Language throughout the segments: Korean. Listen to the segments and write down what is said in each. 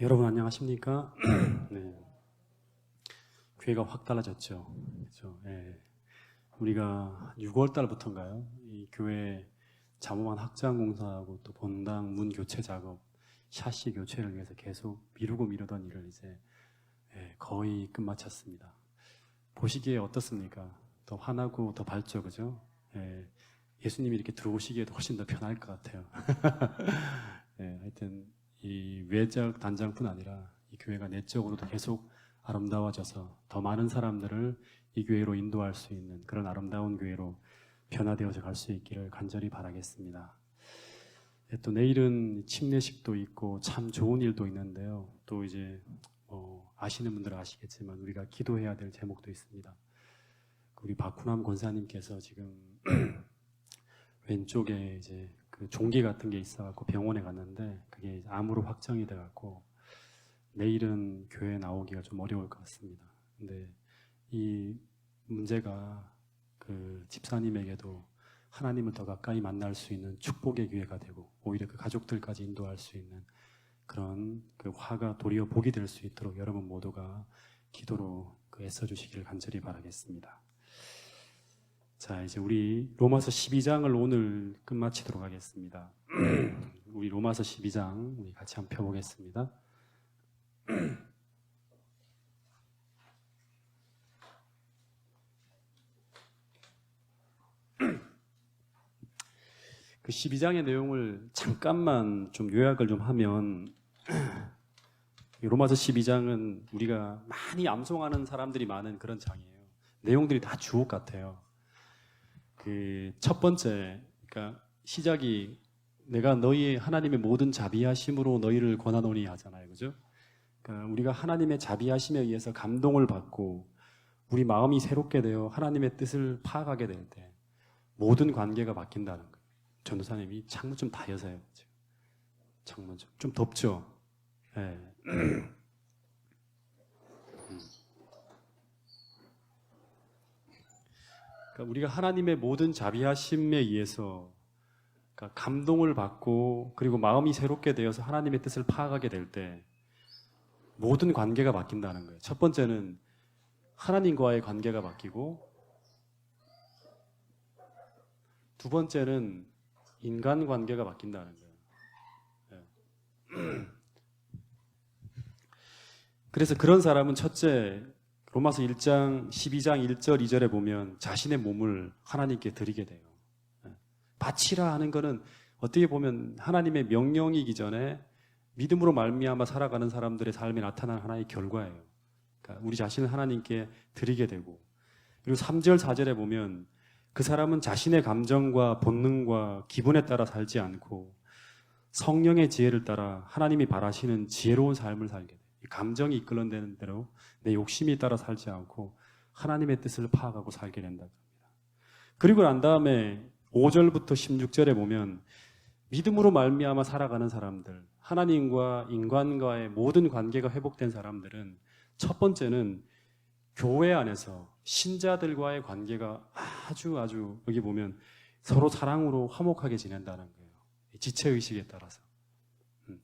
여러분 안녕하십니까? 네. 교회가 확 달라졌죠. 그렇죠? 예. 우리가 6월 달부터인가요? 이 교회 자모만 확장 공사하고 또 본당 문 교체 작업, 샤시 교체를 위해서 계속 미루던 일을 이제 거의 끝마쳤습니다. 보시기에 어떻습니까? 더 환하고 더 밝죠, 그죠? 예수님이 이렇게 들어오시기에도 훨씬 더 편할 것 같아요. 하여튼 이 외적 단장뿐 아니라 이 교회가 내적으로도 계속 아름다워져서 더 많은 사람들을 이 교회로 인도할 수 있는 그런 아름다운 교회로 변화되어져 갈 수 있기를 간절히 바라겠습니다. 또 내일은 침례식도 있고 참 좋은 일도 있는데요. 또 이제 아시는 분들은 아시겠지만 우리가 기도해야 될 제목도 있습니다. 우리 박훈암 권사님께서 지금 왼쪽에 이제 그 종기 같은 게 있어갖고 병원에 갔는데 그게 암으로 확정이 돼갖고 내일은 교회에 나오기가 좀 어려울 것 같습니다. 근데 이 문제가 그 집사님에게도 하나님을 더 가까이 만날 수 있는 축복의 기회가 되고 오히려 그 가족들까지 인도할 수 있는 그런 그 화가 도리어 복이 될 수 있도록 여러분 모두가 기도로 애써주시기를 간절히 바라겠습니다. 자, 이제 우리 로마서 12장을 오늘 끝마치도록 하겠습니다. 우리 로마서 12장 우리 같이 한번 펴보겠습니다. 그 12장의 내용을 잠깐만 좀 요약을 좀 하면 로마서 12장은 우리가 많이 암송하는 사람들이 많은 그런 장이에요. 내용들이 다 주옥 같아요. 그 첫 번째, 그러니까 시작이 내가 너희 하나님의 모든 자비하심으로 너희를 권하노니 하잖아요, 그죠? 그러니까 우리가 하나님의 자비하심에 의해서 감동을 받고 우리 마음이 새롭게 되어 하나님의 뜻을 파악하게 될 때 모든 관계가 바뀐다는 거예요. 전도사님이 창문 좀 다 여세요. 창문 좀 덥죠? 네. 그러니까 우리가 하나님의 모든 자비하심에 의해서 그러니까 감동을 받고 그리고 마음이 새롭게 되어서 하나님의 뜻을 파악하게 될 때 모든 관계가 바뀐다는 거예요. 첫 번째는 하나님과의 관계가 바뀌고 두 번째는 인간 관계가 바뀐다는 거예요. 그래서 그런 사람은 첫째 로마서 1장 12장 1절 2절에 보면 자신의 몸을 하나님께 드리게 돼요. 바치라 하는 거는 어떻게 보면 하나님의 명령이기 전에 믿음으로 말미암아 살아가는 사람들의 삶에 나타난 하나의 결과예요. 그러니까 우리 자신을 하나님께 드리게 되고 그리고 3절 4절에 보면 그 사람은 자신의 감정과 본능과 기분에 따라 살지 않고 성령의 지혜를 따라 하나님이 바라시는 지혜로운 삶을 살게 돼요. 감정이 이끌어내는 대로 내 욕심이 따라 살지 않고 하나님의 뜻을 파악하고 살게 된다고 합니다. 그리고 난 다음에 5절부터 16절에 보면 믿음으로 말미암아 살아가는 사람들, 하나님과 인간과의 모든 관계가 회복된 사람들은 첫 번째는 교회 안에서 신자들과의 관계가 아주 여기 보면 서로 사랑으로 화목하게 지낸다는 거예요. 지체의식에 따라서.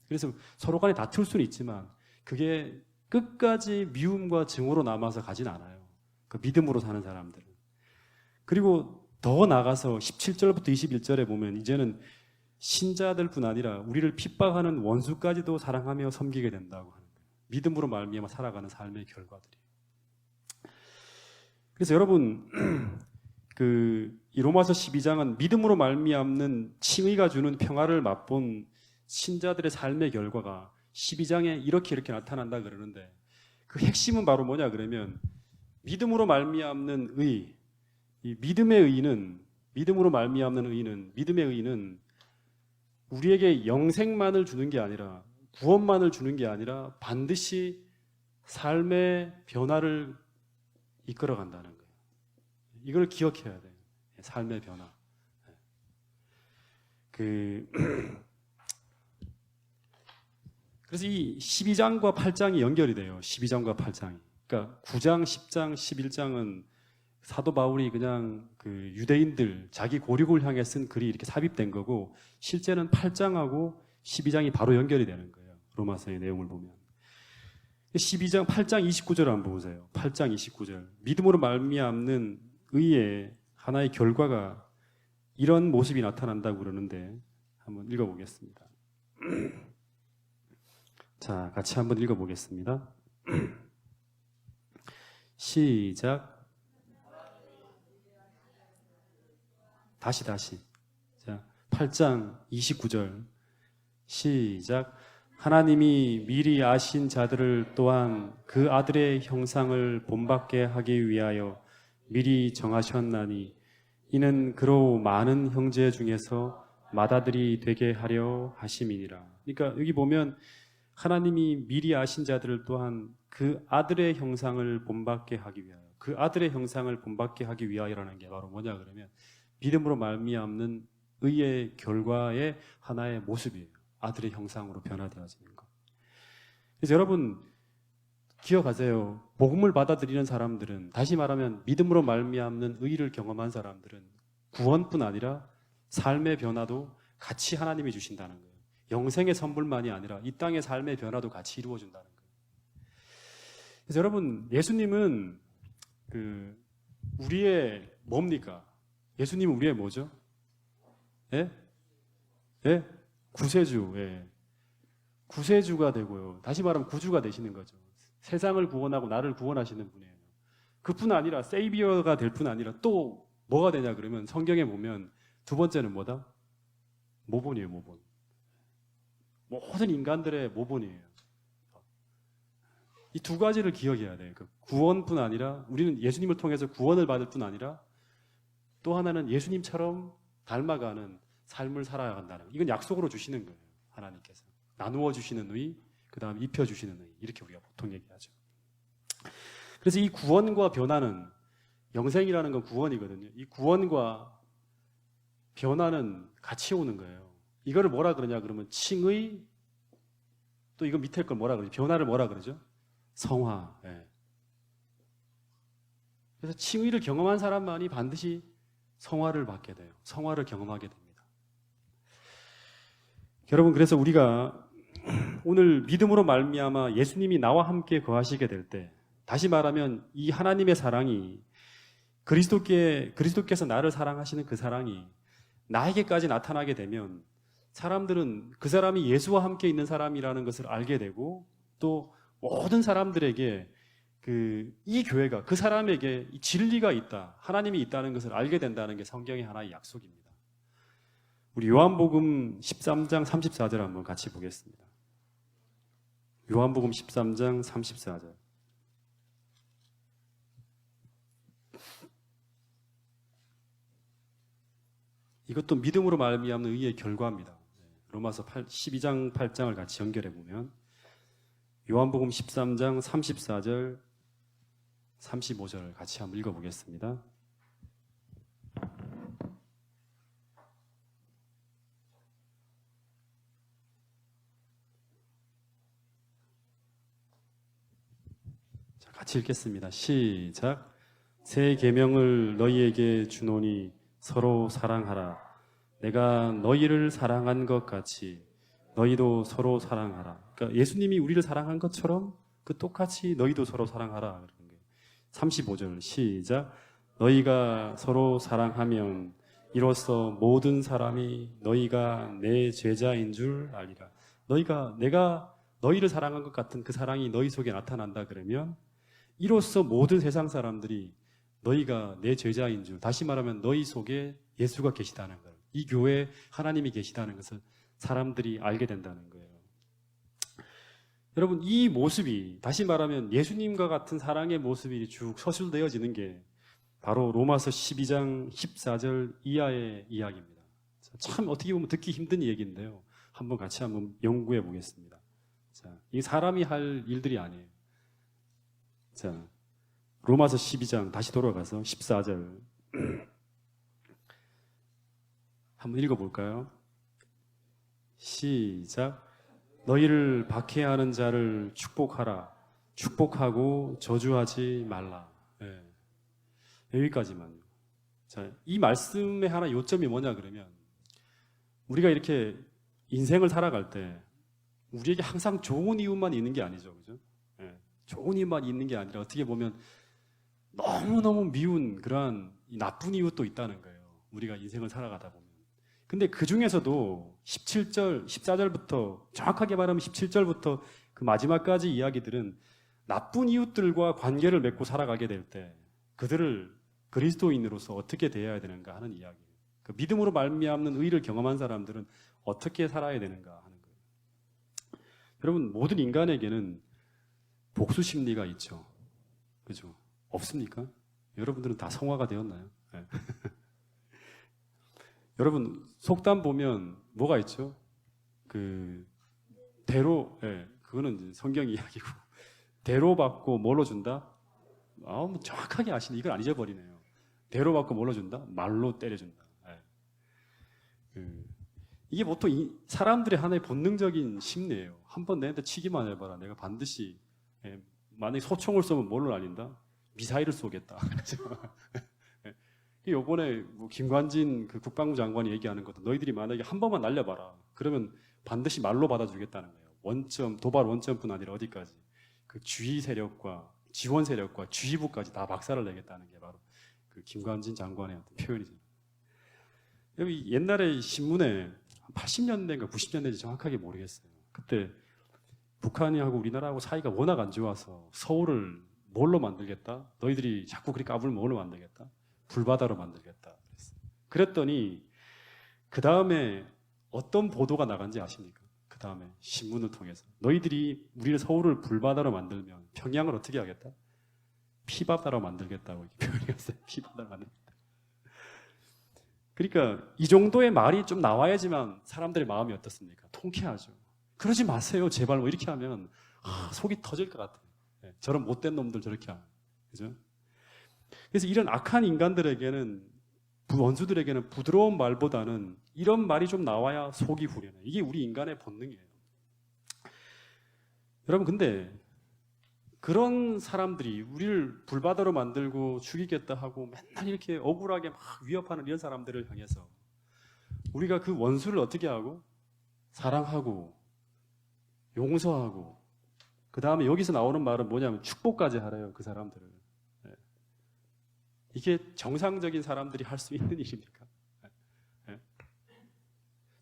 그래서 서로 간에 다툴 수는 있지만 그게 끝까지 미움과 증오로 남아서 가진 않아요. 그 믿음으로 사는 사람들은. 그리고 더 나가서 17절부터 21절에 보면 이제는 신자들뿐 아니라 우리를 핍박하는 원수까지도 사랑하며 섬기게 된다고 하는 거예요. 믿음으로 말미암아 살아가는 삶의 결과들이에요. 그래서 여러분 이 로마서 12장은 믿음으로 말미암는 칭의가 주는 평화를 맛본 신자들의 삶의 결과가 12장에 이렇게 나타난다 그러는데 그 핵심은 바로 뭐냐 그러면 믿음으로 말미암는 의, 이 믿음의 의는 믿음으로 말미암는 의는 믿음의 의는 우리에게 영생만을 주는 게 아니라 구원만을 주는 게 아니라 반드시 삶의 변화를 이끌어간다는 거예요. 이걸 기억해야 돼요. 삶의 변화. 그래서 이 12장과 8장이 연결이 돼요. 12장과 8장이. 그러니까 9장, 10장, 11장은 사도 바울이 그냥 그 유대인들 자기 고륙을 향해 쓴 글이 이렇게 삽입된 거고 실제는 8장하고 12장이 바로 연결이 되는 거예요. 로마서의 내용을 보면. 12장 8장 29절 한번 보세요. 8장 29절. 믿음으로 말미암는 의의 하나의 결과가 이런 모습이 나타난다고 그러는데 한번 읽어보겠습니다. 자, 같이 한번 읽어보겠습니다. 시작. 다시. 자, 8장 29절. 시작. 하나님이 미리 아신 자들을 또한 그 아들의 형상을 본받게 하기 위하여 미리 정하셨나니 이는 그로 많은 형제 중에서 맏아들이 되게 하려 하심이니라. 그러니까 여기 보면 하나님이 미리 아신 자들을 또한 그 아들의 형상을 본받게 하기 위하여, 그 아들의 형상을 본받게 하기 위하여라는 게 바로 뭐냐 그러면 믿음으로 말미암는 의의 결과의 하나의 모습이에요. 아들의 형상으로 변화되어지는 것. 그래서 여러분 기억하세요. 복음을 받아들이는 사람들은, 다시 말하면 믿음으로 말미암는 의를 경험한 사람들은 구원뿐 아니라 삶의 변화도 같이 하나님이 주신다는 거예요. 영생의 선물만이 아니라 이 땅의 삶의 변화도 같이 이루어준다는 거예요. 그래서 여러분 예수님은 우리의 뭡니까? 예수님은 우리의 뭐죠? 예? 예? 구세주. 예. 구세주가 되고요. 다시 말하면 구주가 되시는 거죠. 세상을 구원하고 나를 구원하시는 분이에요. 그뿐 아니라 세이비어가 될 뿐 아니라 또 뭐가 되냐 그러면 성경에 보면 두 번째는 뭐다? 모본이에요. 모본. 모든 인간들의 모본이에요. 이 두 가지를 기억해야 돼요. 그 구원뿐 아니라 우리는 예수님을 통해서 구원을 받을 뿐 아니라 또 하나는 예수님처럼 닮아가는 삶을 살아야 한다는, 이건 약속으로 주시는 거예요. 하나님께서 나누어 주시는 의, 그 다음에 입혀 주시는 의, 이렇게 우리가 보통 얘기하죠. 그래서 이 구원과 변화는, 영생이라는 건 구원이거든요. 이 구원과 변화는 같이 오는 거예요. 이거를 뭐라 그러냐 그러면 칭의, 또 이거 밑에 걸 뭐라 그러죠? 변화를 뭐라 그러죠? 성화. 예. 그래서 칭의를 경험한 사람만이 반드시 성화를 받게 돼요. 성화를 경험하게 됩니다. 여러분, 그래서 우리가 오늘 믿음으로 말미암아 예수님이 나와 함께 거하시게 될 때, 다시 말하면 이 하나님의 사랑이, 그리스도께서 나를 사랑하시는 그 사랑이 나에게까지 나타나게 되면 사람들은 그 사람이 예수와 함께 있는 사람이라는 것을 알게 되고, 또 모든 사람들에게 이 교회가 그 사람에게 이 진리가 있다, 하나님이 있다는 것을 알게 된다는 게 성경의 하나의 약속입니다. 우리 요한복음 13장 34절 한번 같이 보겠습니다. 요한복음 13장 34절. 이것도 믿음으로 말미암는 의의 결과입니다. 로마서 12장 8장을 같이 연결해 보면 요한복음 13장 34절 35절 같이 한번 읽어보겠습니다. 자, 같이 읽겠습니다. 시작. 새 계명을 너희에게 주노니 서로 사랑하라. 내가 너희를 사랑한 것 같이 너희도 서로 사랑하라. 그러니까 예수님이 우리를 사랑한 것처럼 그 똑같이 너희도 서로 사랑하라. 35절 시작. 너희가 서로 사랑하면 이로써 모든 사람이 너희가 내 제자인 줄 알리라. 내가 너희를 사랑한 것 같은 그 사랑이 너희 속에 나타난다 그러면 이로써 모든 세상 사람들이 너희가 내 제자인 줄, 다시 말하면 너희 속에 예수가 계시다는 걸, 이 교회에 하나님이 계시다는 것을 사람들이 알게 된다는 거예요. 여러분, 이 모습이, 다시 말하면 예수님과 같은 사랑의 모습이 쭉 서술되어지는 게 바로 로마서 12장 14절 이하의 이야기입니다. 참 어떻게 보면 듣기 힘든 얘기인데요. 같이 연구해 보겠습니다. 자, 이 사람이 할 일들이 아니에요. 자, 로마서 12장 다시 돌아가서 14절 한번 읽어볼까요? 시작. 너희를 박해하는 자를 축복하라. 축복하고 저주하지 말라. 네. 여기까지만요. 자, 이 말씀의 하나 요점이 뭐냐 그러면 우리가 이렇게 인생을 살아갈 때 우리에게 항상 좋은 이웃만 있는 게 아니죠, 그죠? 네. 좋은 이웃만 있는 게 아니라 어떻게 보면 너무너무 미운 그러한 나쁜 이웃도 있다는 거예요. 우리가 인생을 살아가다 보면. 근데 그 중에서도 17절, 14절부터 정확하게 말하면 17절부터 그 마지막까지 이야기들은 나쁜 이웃들과 관계를 맺고 살아가게 될 때 그들을 그리스도인으로서 어떻게 대해야 되는가 하는 이야기. 그 믿음으로 말미암는 의를 경험한 사람들은 어떻게 살아야 되는가 하는 거예요. 여러분, 모든 인간에게는 복수 심리가 있죠. 그죠? 없습니까? 여러분들은 다 성화가 되었나요? 네. 여러분, 속담 보면 뭐가 있죠? 대로, 그거는 성경 이야기고. 대로 받고 뭘로 준다? 뭐 정확하게 아시네. 이걸 안 잊어버리네요. 대로 받고 뭘로 준다? 말로 때려준다. 이게 보통 사람들의 하나의 본능적인 심리예요. 한번 내한테 치기만 해봐라. 내가 반드시, 만약에 소총을 쏘면 뭘로 날린다? 미사일을 쏘겠다. 요번에 김관진 그 국방부 장관이 얘기하는 것도 너희들이 만약에 한 번만 날려봐라. 그러면 반드시 말로 받아주겠다는 거예요. 원점, 도발 원점뿐 아니라 어디까지. 그 주의 세력과 지원 세력과 주의부까지 다 박살을 내겠다는 게 바로 그 김관진 장관의 어떤 표현이죠. 여기 옛날에 신문에 80년대인가 90년대인지 정확하게 모르겠어요. 그때 북한이하고 우리나라하고 사이가 워낙 안 좋아서 서울을 뭘로 만들겠다? 너희들이 자꾸 그렇게 까불면 뭘로 만들겠다? 불바다로 만들겠다. 그랬더니 그 다음에 어떤 보도가 나간지 아십니까? 그 다음에 신문을 통해서 너희들이 우리를 서울을 불바다로 만들면 평양을 어떻게 하겠다? 피바다로 만들겠다고 이렇게 표현했어요. 피바다로 만들겠다. 그러니까 이 정도의 말이 좀 나와야지만 사람들의 마음이 어떻습니까? 통쾌하죠. 그러지 마세요. 제발 뭐 이렇게 하면 속이 터질 것 같아요. 저런 못된 놈들 저렇게 하면. 그죠? 그래서 이런 악한 인간들에게는, 원수들에게는 부드러운 말보다는 이런 말이 좀 나와야 속이 후련해요. 이게 우리 인간의 본능이에요. 여러분, 근데 그런 사람들이 우리를 불바다로 만들고 죽이겠다 하고 맨날 이렇게 억울하게 막 위협하는 이런 사람들을 향해서 우리가 그 원수를 어떻게 하고? 사랑하고 용서하고, 그 다음에 여기서 나오는 말은 뭐냐면 축복까지 하래요. 그 사람들을. 이게 정상적인 사람들이 할 수 있는 일입니까?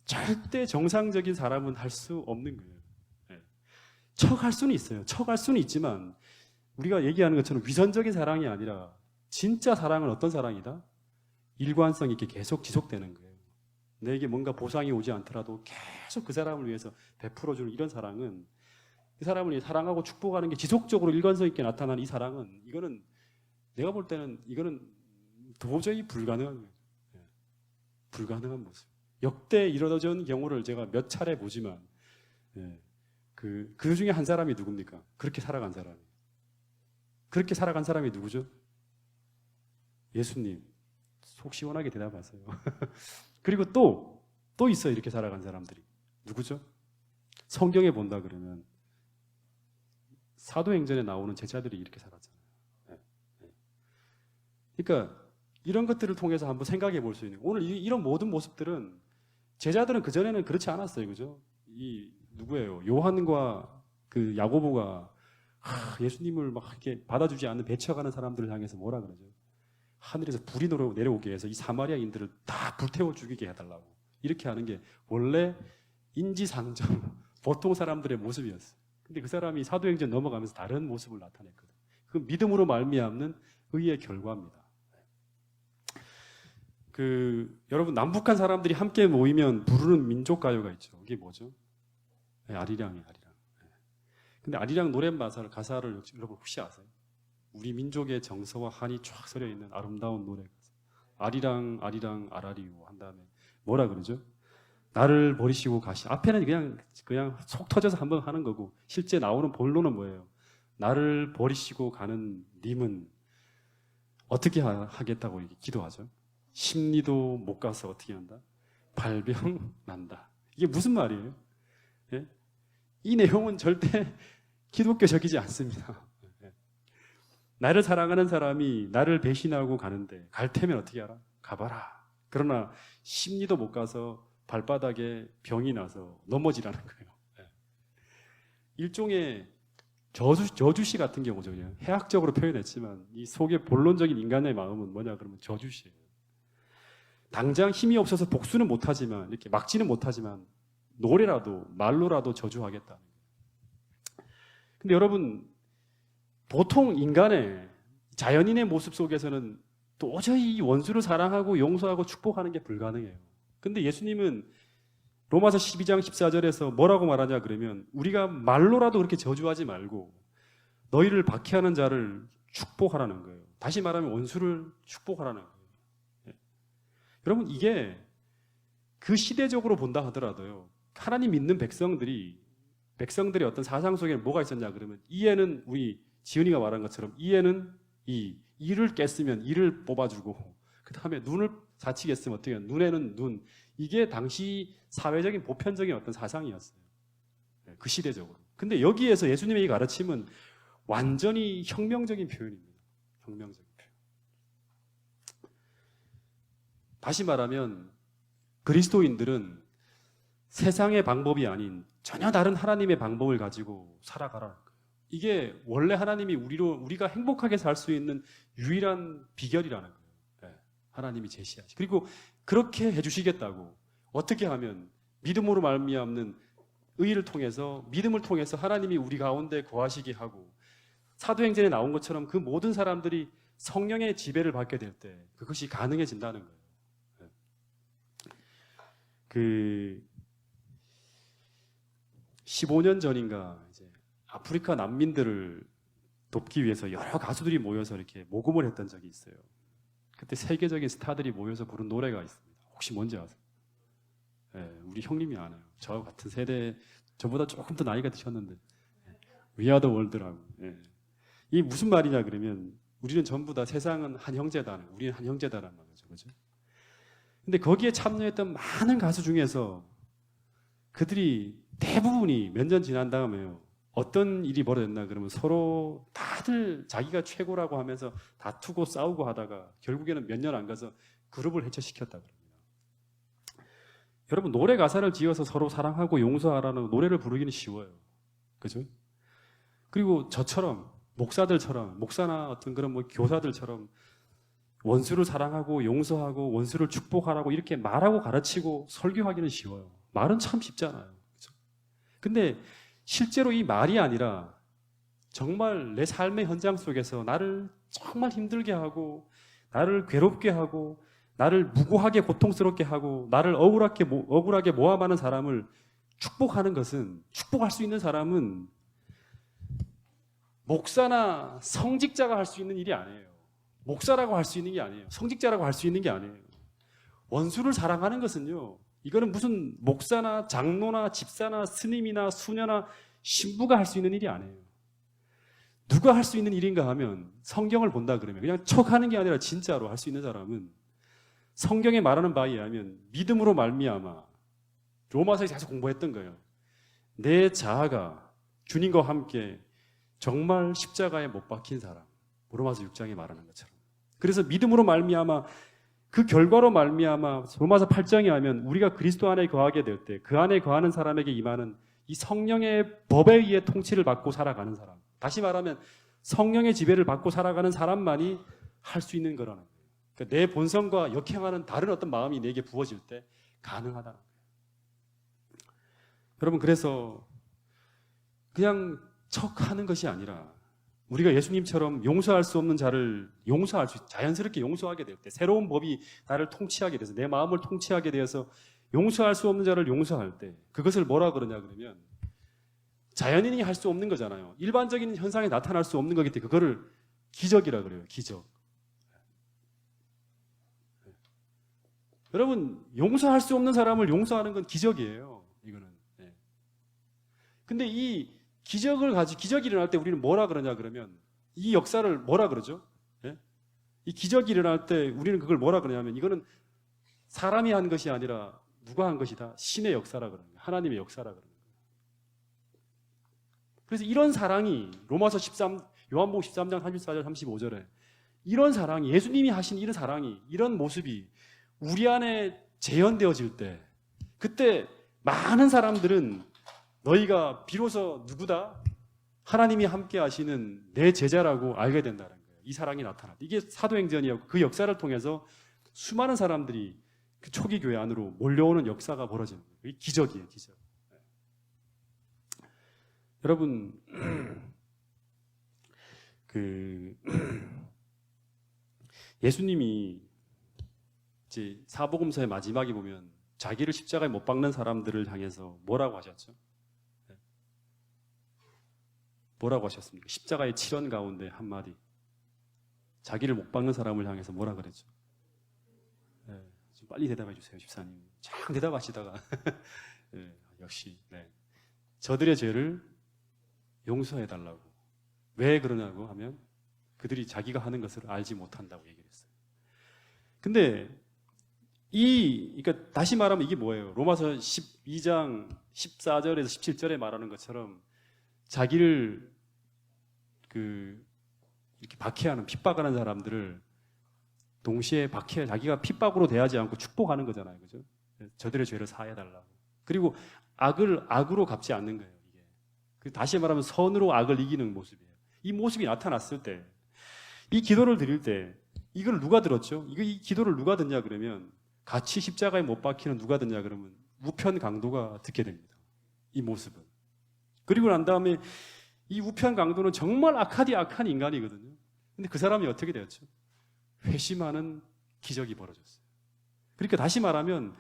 절대 정상적인 사람은 할 수 없는 거예요. 척할 수는 있어요. 척할 수는 있지만 우리가 얘기하는 것처럼 위선적인 사랑이 아니라 진짜 사랑은 어떤 사랑이다? 일관성 있게 계속 지속되는 거예요. 내게 뭔가 보상이 오지 않더라도 계속 그 사람을 위해서 베풀어주는 이런 사랑은, 그 사람을 사랑하고 축복하는 게 지속적으로 일관성 있게 나타나는 이 사랑은, 이거는 내가 볼 때는 이거는 도저히 불가능한 거예요. 불가능한 모습. 역대 이루어진 경우를 제가 몇 차례 보지만, 그 중에 한 사람이 누굽니까? 그렇게 살아간 사람이. 그렇게 살아간 사람이 누구죠? 예수님. 속 시원하게 대답하세요. 그리고 또 있어요. 이렇게 살아간 사람들이. 누구죠? 성경에 본다 그러면 사도행전에 나오는 제자들이 이렇게 살았잖아요. 그러니까 이런 것들을 통해서 한번 생각해 볼 수 있는, 오늘 이런 모든 모습들은 제자들은 그전에는 그렇지 않았어요. 그죠? 누구예요? 요한과 그 야고보가 예수님을 막 이렇게 받아주지 않는 배척하는 사람들을 향해서 뭐라 그러죠? 하늘에서 불이 내려오게 해서 이 사마리아인들을 다 불태워 죽이게 해달라고. 이렇게 하는 게 원래 인지상정, 보통 사람들의 모습이었어요. 근데 그 사람이 사도행전 넘어가면서 다른 모습을 나타냈거든요. 그 믿음으로 말미암는 의의 결과입니다. 여러분, 남북한 사람들이 함께 모이면 부르는 민족가요가 있죠. 그게 뭐죠? 아리랑이에요, 아리랑. 근데 아리랑 노래 가사를 여러분 혹시 아세요? 우리 민족의 정서와 한이 쫙 서려 있는 아름다운 노래. 아리랑, 아리랑, 아라리우 한 다음에 뭐라 그러죠? 나를 버리시고 가시. 앞에는 그냥 속 터져서 한번 하는 거고, 실제 나오는 본론은 뭐예요? 나를 버리시고 가는 님은 어떻게 하겠다고 이렇게 기도하죠? 심리도 못 가서 어떻게 한다? 발병 난다. 이게 무슨 말이에요? 예? 이 내용은 절대 기독교적이지 않습니다. 나를 사랑하는 사람이 나를 배신하고 가는데, 갈 테면 어떻게 하라? 가봐라. 그러나 심리도 못 가서 발바닥에 병이 나서 넘어지라는 거예요. 일종의 저주시 같은 경우죠. 그냥 해학적으로 표현했지만 이 속의 본론적인 인간의 마음은 뭐냐 그러면 저주시예요. 당장 힘이 없어서 복수는 못하지만 이렇게 막지는 못하지만 노래라도 말로라도 저주하겠다. 근데 여러분 보통 인간의 자연인의 모습 속에서는 도저히 이 원수를 사랑하고 용서하고 축복하는 게 불가능해요. 근데 예수님은 로마서 12장 14절에서 뭐라고 말하냐 그러면 우리가 말로라도 그렇게 저주하지 말고 너희를 박해하는 자를 축복하라는 거예요. 다시 말하면 원수를 축복하라는 거예요. 여러분 이게 그 시대적으로 본다 하더라도요. 하나님 믿는 백성들의 어떤 사상 속에 뭐가 있었냐 그러면 이에는 우리 지은이가 말한 것처럼 이에는 이를 깼으면 이를 뽑아주고 그 다음에 눈을 사치겠으면 어떻게 해요? 눈에는 눈. 이게 당시 사회적인 보편적인 어떤 사상이었어요. 그 시대적으로. 근데 여기에서 예수님의 이 가르침은 완전히 혁명적인 표현입니다. 혁명적인 표현. 다시 말하면 그리스도인들은 세상의 방법이 아닌 전혀 다른 하나님의 방법을 가지고 살아가라는 거예요. 이게 원래 하나님이 우리가 행복하게 살 수 있는 유일한 비결이라는 거예요. 네, 하나님이 제시하시. 그리고 그렇게 해주시겠다고 어떻게 하면 믿음으로 말미암는 의를 통해서 믿음을 통해서 하나님이 우리 가운데 거하시게 하고 사도행전에 나온 것처럼 그 모든 사람들이 성령의 지배를 받게 될 때 그것이 가능해진다는 거예요. 네. 그 15년 전인가 이제 아프리카 난민들을 돕기 위해서 여러 가수들이 모여서 이렇게 모금을 했던 적이 있어요. 그때 세계적인 스타들이 모여서 부른 노래가 있습니다. 혹시 뭔지 아세요? 네, 우리 형님이 아나요. 저 같은 세대, 저보다 조금 더 나이가 드셨는데 We are the world라고. 네. 이게 무슨 말이냐 그러면 우리는 전부 다 세상은 한 형제다. 우리는 한 형제다라는 말이죠. 그죠? 근데 거기에 참여했던 많은 가수 중에서 그들이 대부분이 몇 년 지난 다음에요. 어떤 일이 벌어졌나 그러면 서로 다들 자기가 최고라고 하면서 다투고 싸우고 하다가 결국에는 몇 년 안 가서 그룹을 해체시켰다 그럽니다. 여러분 노래 가사를 지어서 서로 사랑하고 용서하라는 노래를 부르기는 쉬워요. 그죠? 그리고 저처럼 목사들처럼 목사나 어떤 그런 뭐 교사들처럼 원수를 사랑하고 용서하고 원수를 축복하라고 이렇게 말하고 가르치고 설교하기는 쉬워요. 말은 참 쉽잖아요. 그죠? 근데 실제로 이 말이 아니라 정말 내 삶의 현장 속에서 나를 정말 힘들게 하고 나를 괴롭게 하고 나를 무고하게 고통스럽게 하고 나를 억울하게 모함하는 사람을 축복하는 것은 축복할 수 있는 사람은 목사나 성직자가 할 수 있는 일이 아니에요. 목사라고 할 수 있는 게 아니에요. 성직자라고 할 수 있는 게 아니에요. 원수를 사랑하는 것은요. 이거는 무슨 목사나 장로나 집사나 스님이나 수녀나 신부가 할 수 있는 일이 아니에요. 누가 할 수 있는 일인가 하면 성경을 본다 그러면 그냥 척하는 게 아니라 진짜로 할 수 있는 사람은 성경에 말하는 바에 의하면 믿음으로 말미암아 로마서에서 계속 공부했던 거예요. 내 자아가 주님과 함께 정말 십자가에 못 박힌 사람. 로마서 6장에 말하는 것처럼. 그래서 믿음으로 말미암아 그 결과로 말미암아 로마서 8장에 하면 우리가 그리스도 안에 거하게 될 때 그 안에 거하는 사람에게 임하는 이 성령의 법에 의해 통치를 받고 살아가는 사람. 다시 말하면 성령의 지배를 받고 살아가는 사람만이 할 수 있는 거라는 거예요. 그러니까 내 본성과 역행하는 다른 어떤 마음이 내게 부어질 때 가능하다는 거예요. 여러분 그래서 그냥 척하는 것이 아니라 우리가 예수님처럼 용서할 수 없는 자를 자연스럽게 용서하게 될 때 새로운 법이 나를 통치하게 돼서 내 마음을 통치하게 되어서 용서할 수 없는 자를 용서할 때 그것을 뭐라 그러냐 그러면 자연인이 할 수 없는 거잖아요. 일반적인 현상에 나타날 수 없는 거기 때문에 그거를 기적이라 그래요. 기적. 여러분 용서할 수 없는 사람을 용서하는 건 기적이에요. 이거는. 근데 이 기적이 일어날 때 우리는 뭐라 그러냐 그러면 이 역사를 뭐라 그러죠? 예? 이 기적이 일어날 때 우리는 그걸 뭐라 그러냐면 이거는 사람이 한 것이 아니라 누가 한 것이다? 신의 역사라 그러는 거예요. 하나님의 역사라 그러는 거예요. 그래서 이런 사랑이 요한복음 13장 34절 35절에 이런 사랑이 예수님이 하신 이런 사랑이 이런 모습이 우리 안에 재현되어질 때 그때 많은 사람들은 너희가 비로소 누구다? 하나님이 함께 하시는 내 제자라고 알게 된다는 거예요. 이 사랑이 나타났다. 이게 사도행전이었고 그 역사를 통해서 수많은 사람들이 그 초기 교회 안으로 몰려오는 역사가 벌어지는 거예요. 이게 기적이에요, 기적. 여러분, 예수님이 이제 사복음서의 마지막에 보면 자기를 십자가에 못 박는 사람들을 향해서 뭐라고 하셨죠? 뭐라고 하셨습니까? 십자가의 칠언 가운데 한마디. 자기를 못 박는 사람을 향해서 뭐라 그랬죠? 네, 좀 빨리 대답해 주세요, 집사님. 참 대답하시다가. 네, 역시. 네. 저들의 죄를 용서해 달라고. 왜 그러냐고 하면 그들이 자기가 하는 것을 알지 못한다고 얘기를 했어요. 근데 그러니까 다시 말하면 이게 뭐예요? 로마서 12장 14절에서 17절에 말하는 것처럼 자기를 이렇게 박해하는, 핍박하는 사람들을 동시에 자기가 핍박으로 대하지 않고 축복하는 거잖아요. 그죠? 저들의 죄를 사해 달라고. 그리고 악을 악으로 갚지 않는 거예요, 이게. 다시 말하면 선으로 악을 이기는 모습이에요. 이 모습이 나타났을 때, 이 기도를 드릴 때, 이걸 누가 들었죠? 이 기도를 누가 듣냐 그러면, 같이 십자가에 못 박히는 누가 듣냐 그러면, 우편 강도가 듣게 됩니다. 이 모습은. 그리고 난 다음에, 이 우편 강도는 정말 악한 인간이거든요. 근데 그 사람이 어떻게 되었죠? 회심하는 기적이 벌어졌어요. 그러니까 다시 말하면,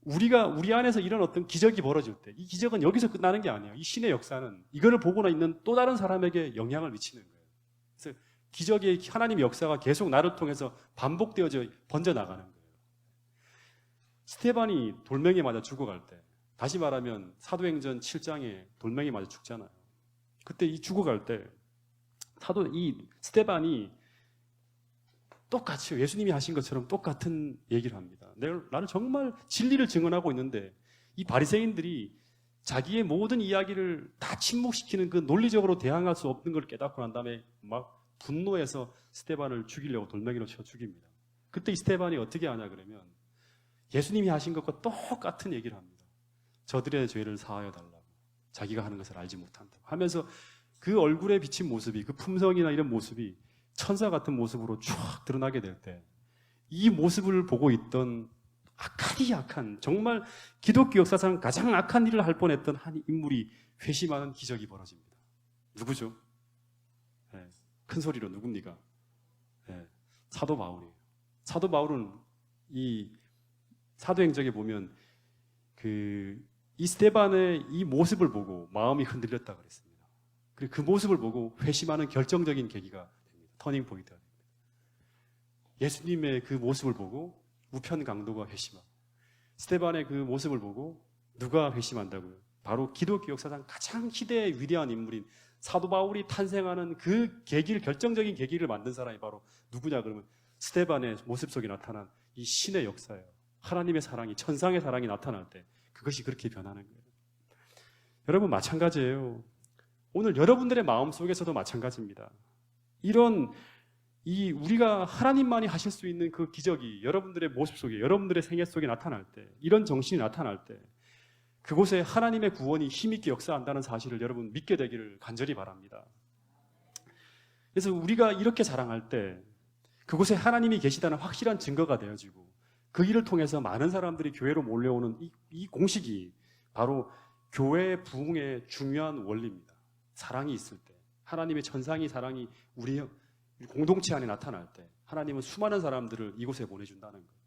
우리 안에서 이런 어떤 기적이 벌어질 때, 이 기적은 여기서 끝나는 게 아니에요. 이 신의 역사는 이거를 보고 있는 또 다른 사람에게 영향을 미치는 거예요. 그래서 기적의 하나님의 역사가 계속 나를 통해서 반복되어져 번져나가는 거예요. 스테반이 돌멩이에 맞아 죽어갈 때, 다시 말하면 사도행전 7장에 돌멩이에 맞아 죽잖아요. 그때 이 죽어갈 때, 이 스테반이 똑같이 예수님이 하신 것처럼 똑같은 얘기를 합니다. 나는 정말 진리를 증언하고 있는데 이 바리새인들이 자기의 모든 이야기를 다 침묵시키는 그 논리적으로 대항할 수 없는 걸 깨닫고 난 다음에 막 분노해서 스테반을 죽이려고 돌멩이로 쳐 죽입니다. 그때 이 스테반이 어떻게 하냐 그러면 예수님이 하신 것과 똑같은 얘기를 합니다. 저들의 죄를 사하여 달라고. 자기가 하는 것을 알지 못한다고 하면서 그 얼굴에 비친 모습이, 그 품성이나 이런 모습이 천사 같은 모습으로 쫙 드러나게 될 때 이 모습을 보고 있던 악한 정말 기독교 역사상 가장 악한 일을 할 뻔했던 한 인물이 회심하는 기적이 벌어집니다. 누구죠? 네, 큰 소리로 누굽니까? 네, 사도 바울이에요. 사도 바울은 이 사도행전에 보면 이 스데반의 이 모습을 보고 마음이 흔들렸다 그랬습니다. 그리고 그 모습을 보고 회심하는 결정적인 계기가 됩니다. 터닝 포인트가 됩니다. 예수님의 그 모습을 보고 우편 강도가 회심하고 스데반의 그 모습을 보고 누가 회심한다고요? 바로 기독교 역사상 가장 희대의 위대한 인물인 사도 바울이 탄생하는 그 결정적인 계기를 만든 사람이 바로 누구냐 그러면 스데반의 모습 속에 나타난 이 신의 역사예요. 하나님의 사랑이, 천상의 사랑이 나타날 때 그것이 그렇게 변하는 거예요. 여러분 마찬가지예요. 오늘 여러분들의 마음 속에서도 마찬가지입니다. 우리가 하나님만이 하실 수 있는 그 기적이 여러분들의 모습 속에, 여러분들의 생애 속에 나타날 때, 이런 정신이 나타날 때, 그곳에 하나님의 구원이 힘있게 역사한다는 사실을 여러분 믿게 되기를 간절히 바랍니다. 그래서 우리가 이렇게 자랑할 때, 그곳에 하나님이 계시다는 확실한 증거가 되어지고, 그 일을 통해서 많은 사람들이 교회로 몰려오는 이 공식이 바로 교회의 부흥의 중요한 원리입니다. 사랑이 있을 때, 하나님의 천상의 사랑이 우리 공동체 안에 나타날 때 하나님은 수많은 사람들을 이곳에 보내준다는 거예요.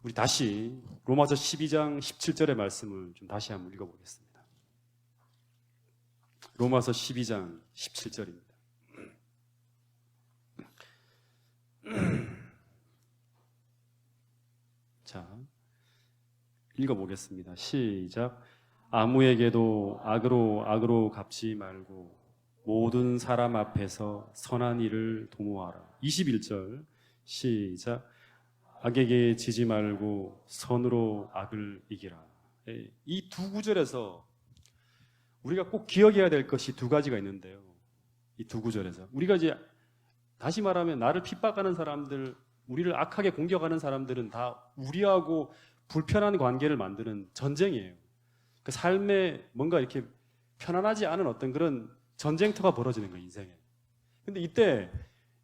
우리 다시 로마서 12장 17절의 말씀을 좀 다시 한번 읽어보겠습니다. 로마서 12장 17절입니다. 자, 읽어보겠습니다. 시작. 아무에게도 악으로 갚지 말고 모든 사람 앞에서 선한 일을 도모하라. 21절 시작. 악에게 지지 말고 선으로 악을 이기라. 이 두 구절에서 우리가 꼭 기억해야 될 것이 두 가지가 있는데요. 이 두 구절에서 우리가 이제 다시 말하면 나를 핍박하는 사람들, 우리를 악하게 공격하는 사람들은 다 우리하고 불편한 관계를 만드는 전쟁이에요. 그 삶에 뭔가 이렇게 편안하지 않은 어떤 그런 전쟁터가 벌어지는 거예요, 인생에. 근데 이때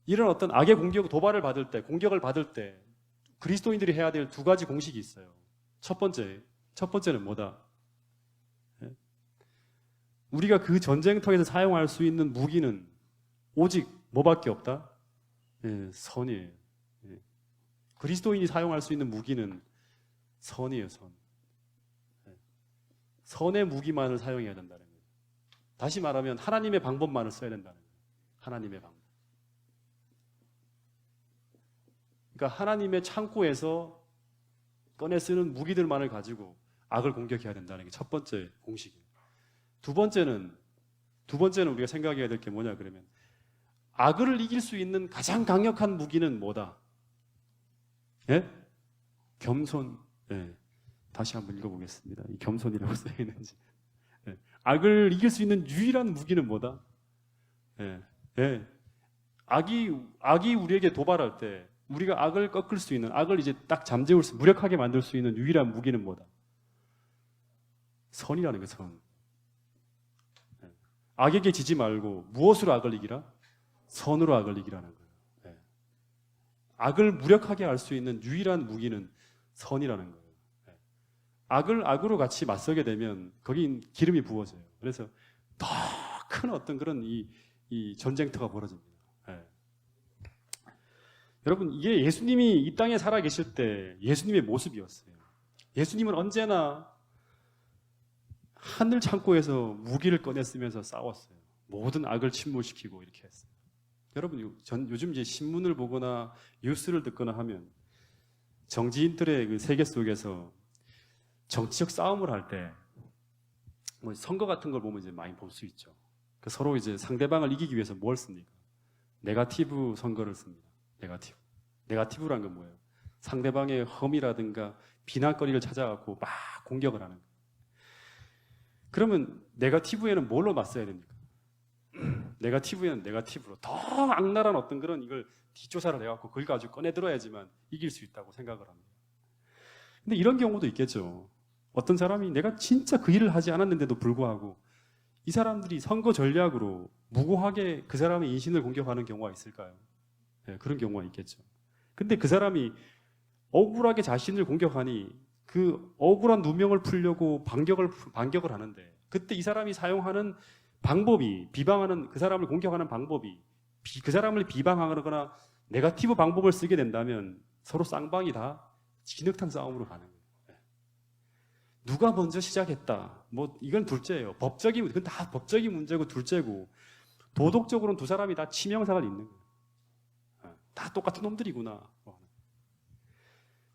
이런 어떤 악의 공격, 도발을 받을 때, 공격을 받을 때 그리스도인들이 해야 될 두 가지 공식이 있어요. 첫 번째는 뭐다? 예? 우리가 그 전쟁터에서 사용할 수 있는 무기는 오직 뭐밖에 없다? 예, 선이에요. 예. 그리스도인이 사용할 수 있는 무기는 선이에요, 선. 예. 선의 무기만을 사용해야 된다는 거예요. 다시 말하면 하나님의 방법만을 써야 된다는 거예요. 하나님의 방법. 그러니까 하나님의 창고에서 꺼내 쓰는 무기들만을 가지고 악을 공격해야 된다는 게 첫 번째 공식이에요. 두 번째는 우리가 생각해야 될 게 뭐냐 그러면 악을 이길 수 있는 가장 강력한 무기는 뭐다? 예? 겸손. 예. 다시 한번 읽어보겠습니다. 이 겸손이라고 쓰여 있는지. 예. 악을 이길 수 있는 유일한 무기는 뭐다? 예. 예. 악이 우리에게 도발할 때 우리가 악을 꺾을 수 있는, 악을 이제 딱 잠재울 수, 무력하게 만들 수 있는 유일한 무기는 뭐다? 선이라는 거예요, 선. 예. 악에게 지지 말고 무엇으로 악을 이기라? 선으로 악을 이기라는 거예요. 예. 악을 무력하게 할 수 있는 유일한 무기는 선이라는 거예요. 예. 악을 악으로 같이 맞서게 되면 거기 기름이 부어져요. 그래서 더 큰 어떤 그런 이 전쟁터가 벌어집니다. 예. 여러분, 이게 예수님이 이 땅에 살아 계실 때 예수님의 모습이었어요. 예수님은 언제나 하늘 창고에서 무기를 꺼내 쓰면서 싸웠어요. 모든 악을 침몰시키고 이렇게 했어요. 여러분, 요즘 이제 신문을 보거나 뉴스를 듣거나 하면 정치인들의 그 세계 속에서 정치적 싸움을 할 때 뭐 선거 같은 걸 보면 이제 많이 볼 수 있죠. 그 서로 이제 상대방을 이기기 위해서 뭘 씁니까? 네거티브 선거를 씁니다. 네거티브. 네거티브란 건 뭐예요? 상대방의 험이라든가 비난거리를 찾아갖고 막 공격을 하는 거예요. 그러면 네거티브에는 뭘로 맞서야 됩니까? 네거티브에는 네거티브로 더 악랄한 어떤 그런 이걸 뒷조사를 해갖고 그걸 가지고 꺼내들어야지만 이길 수 있다고 생각을 합니다. 근데 이런 경우도 있겠죠. 어떤 사람이 내가 진짜 그 일을 하지 않았는데도 불구하고 이 사람들이 선거 전략으로 무고하게 그 사람의 인신을 공격하는 경우가 있을까요? 네, 그런 경우가 있겠죠. 근데 그 사람이 억울하게 자신을 공격하니 그 억울한 누명을 풀려고 반격을 하는데 그때 이 사람이 사용하는 방법이 비방하는 그 사람을 공격하는 방법이 그 사람을 비방하거나 네거티브 방법을 쓰게 된다면 서로 쌍방이 다 진흙탕 싸움으로 가는 거예요. 누가 먼저 시작했다. 뭐 이건 둘째예요. 그건 다 법적인 문제고 둘째고 도덕적으로는 두 사람이 다 치명상을 입는 거예요. 다 똑같은 놈들이구나.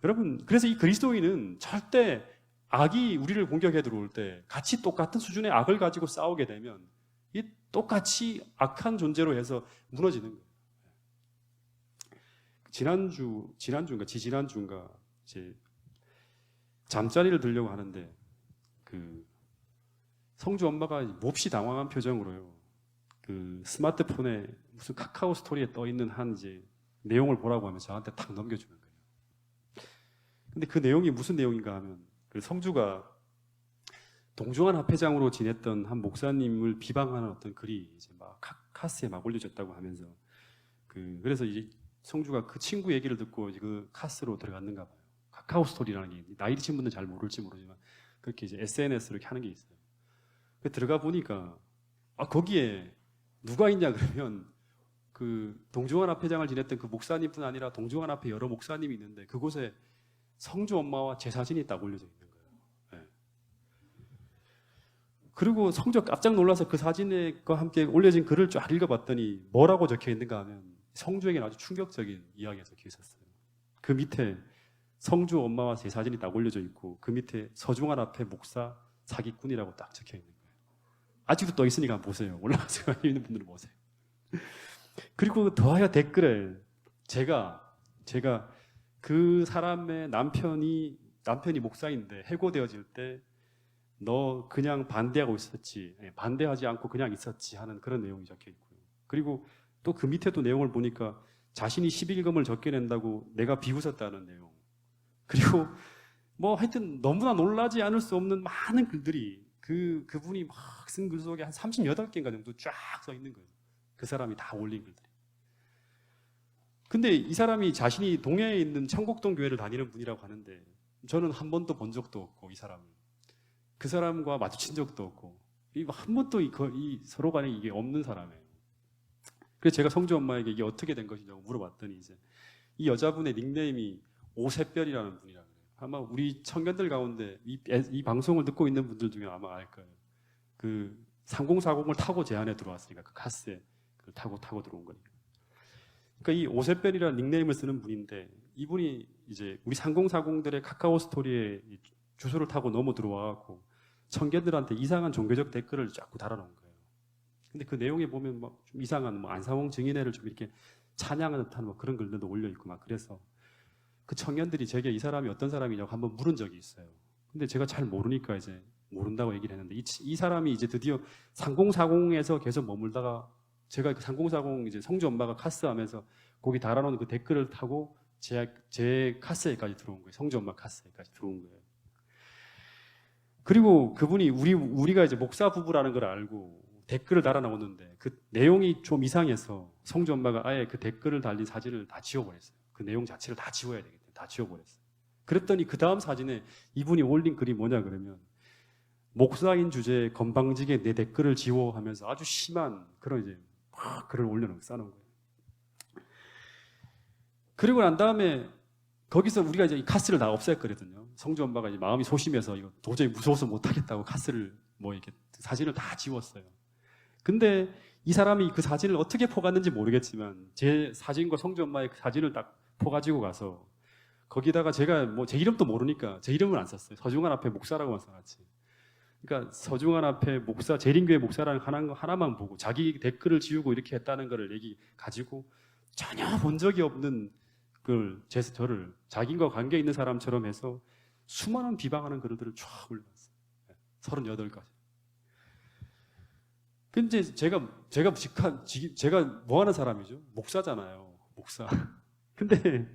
여러분, 그래서 이 그리스도인은 절대 악이 우리를 공격해 들어올 때 같이 똑같은 수준의 악을 가지고 싸우게 되면 이 똑같이 악한 존재로 해서 무너지는 거예요. 지난주인가 이제 잠자리를 들려고 하는데 그 성주 엄마가 몹시 당황한 표정으로요. 그 스마트폰에 무슨 카카오 스토리에 떠 있는 한 이제 내용을 보라고 하면 저한테 탁 넘겨주는 거예요. 근데 그 내용이 무슨 내용인가 하면 그 성주가 동중한 합회장으로 지냈던 한 목사님을 비방하는 어떤 글이 이제 막 카스에 막 올려졌다고 하면서 그래서 이제 성주가 그 친구 얘기를 듣고 이제 그 카스로 들어갔는가 봐요. 카카오 스토리라는 게 나이 드신 분들은 잘 모를지 모르지만 그렇게 이제 SNS로 이렇게 하는 게 있어요. 들어가 보니까 거기에 누가 있냐 그러면 그 동중한 합회장을 지냈던 그 목사님뿐 아니라 동중한 합회 여러 목사님이 있는데 그곳에 성주 엄마와 제 사진이 딱 올려져 있는 거예요. 네. 그리고 성주가 깜짝 놀라서 그 사진과 함께 올려진 글을 쫙 읽어봤더니 뭐라고 적혀 있는가 하면 성주에게는 아주 충격적인 이야기가 적혀 있었어요. 그 밑에 성주 엄마와 제 사진이 딱 올려져 있고 그 밑에 서중환 앞에 목사 사기꾼이라고 딱 적혀 있는 거예요. 아직도 떠 있으니까 보세요. 올라가서 있는 분들은 보세요. 그리고 더하여 댓글에 제가 그 사람의 남편이 목사인데 해고되어질 때 너 그냥 반대하고 있었지, 반대하지 않고 그냥 있었지 하는 그런 내용이 적혀 있고요. 그리고 또 그 밑에도 내용을 보니까 자신이 11금을 적게 낸다고 내가 비웃었다는 내용. 그리고 뭐 하여튼 너무나 놀라지 않을 수 없는 많은 글들이 그분이 막 쓴 글 속에 한 38개인가 정도 쫙 써 있는 거예요. 그 사람이 다 올린 글들이. 근데 이 사람이 자신이 동해에 있는 청곡동 교회를 다니는 분이라고 하는데 저는 한 번도 본 적도 없고 이 사람을 그 사람과 마주친 적도 없고 한 번도 이 서로 간에 이게 없는 사람이에요. 그래서 제가 성주 엄마에게 이게 어떻게 된 것이냐고 물어봤더니 이제 이 여자분의 닉네임이 오새별이라는 분이라고 그래요. 아마 우리 청년들 가운데 이 방송을 듣고 있는 분들 중에 아마 알 거예요. 그 3040을 타고 제 안에 들어왔으니까 그 카스에 그걸 타고 들어온 거니까. 그러니까 이 오새별이라는 닉네임을 쓰는 분인데 이분이 이제 우리 3040들의 카카오 스토리에 주소를 타고 넘어 들어와갖고 청년들한테 이상한 종교적 댓글을 자꾸 달아놓은 거예요. 근데 그 내용에 보면 뭐 좀 이상한 뭐 안상홍 증인회를 좀 이렇게 찬양하는 듯한 뭐 그런 글들도 올려 있고 막 그래서 그 청년들이 제게 이 사람이 어떤 사람이냐고 한번 물은 적이 있어요. 근데 제가 잘 모르니까 이제 모른다고 얘기를 했는데 이 사람이 이제 드디어 3040에서 계속 머물다가 제가 그 3040 이제 성주 엄마가 카스하면서 거기 달아놓은 그 댓글을 타고 제 카스에까지 들어온 거예요. 성주 엄마 카스에까지 들어온 거예요. 그리고 그분이 우리가 이제 목사 부부라는 걸 알고 댓글을 달아놓았는데 그 내용이 좀 이상해서 성주 엄마가 아예 그 댓글을 달린 사진을 다 지워버렸어요. 그 내용 자체를 다 지워야 되겠다. 다 지워버렸어요. 그랬더니 그 다음 사진에 이분이 올린 글이 뭐냐 그러면 목사인 주제에 건방지게 내 댓글을 지워 하면서 아주 심한 그런 이제 막 글을 올려놓은 싸놓은 거예요. 그리고 난 다음에 거기서 우리가 이제 이 카스를 다 없앴거든요. 성주 엄마가 이제 마음이 소심해서 이거 도저히 무서워서 못하겠다고 카스를 뭐 이렇게 사진을 다 지웠어요. 근데 이 사람이 그 사진을 어떻게 포갔는지 모르겠지만 제 사진과 성주 엄마의 그 사진을 딱 포가지고 가서 거기다가 제가 뭐 제 이름도 모르니까 제 이름을 안 썼어요. 서중환 앞에 목사라고만 써놨지. 그러니까 서중환 앞에 목사, 재림교회 목사라는 하나만 보고 자기 댓글을 지우고 이렇게 했다는 거를 얘기 가지고 전혀 본 적이 없는 그걸 저를 자기과 관계 있는 사람처럼 해서 수많은 비방하는 글들을 쫙 올려놨어요. 38가지. 근데 제가 뭐 하는 사람이죠? 목사잖아요. 목사. 근데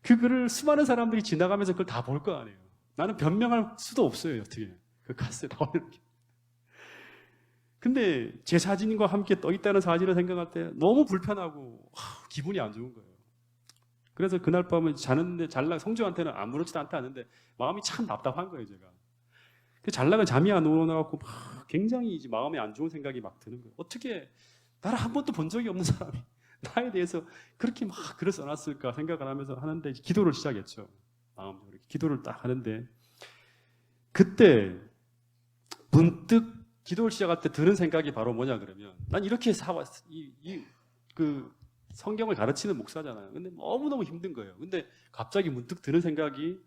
그 글을 수많은 사람들이 지나가면서 그걸 다 볼 거 아니에요. 나는 변명할 수도 없어요. 어떻게 그 카스에 나오는 게. 근데 제 사진과 함께 떠 있다는 사진을 생각할 때 너무 불편하고 기분이 안 좋은 거예요. 그래서 그날 밤은 자는데 성주한테는 아무렇지도 않다 하는데 마음이 참 답답한 거예요, 제가. 그 잘나간 잠이 안 오나갖고 막 굉장히 이제 마음에 안 좋은 생각이 막 드는 거예요. 어떻게 나를 한 번도 본 적이 없는 사람이 나에 대해서 그렇게 막 글을 써놨을까 생각을 하면서 하는데 기도를 시작했죠. 마음으로 기도를 딱 하는데 그때 문득 기도를 시작할 때 드는 생각이 바로 뭐냐 그러면 난 이렇게 그 성경을 가르치는 목사잖아요. 근데 너무너무 힘든 거예요. 근데 갑자기 문득 드는 생각이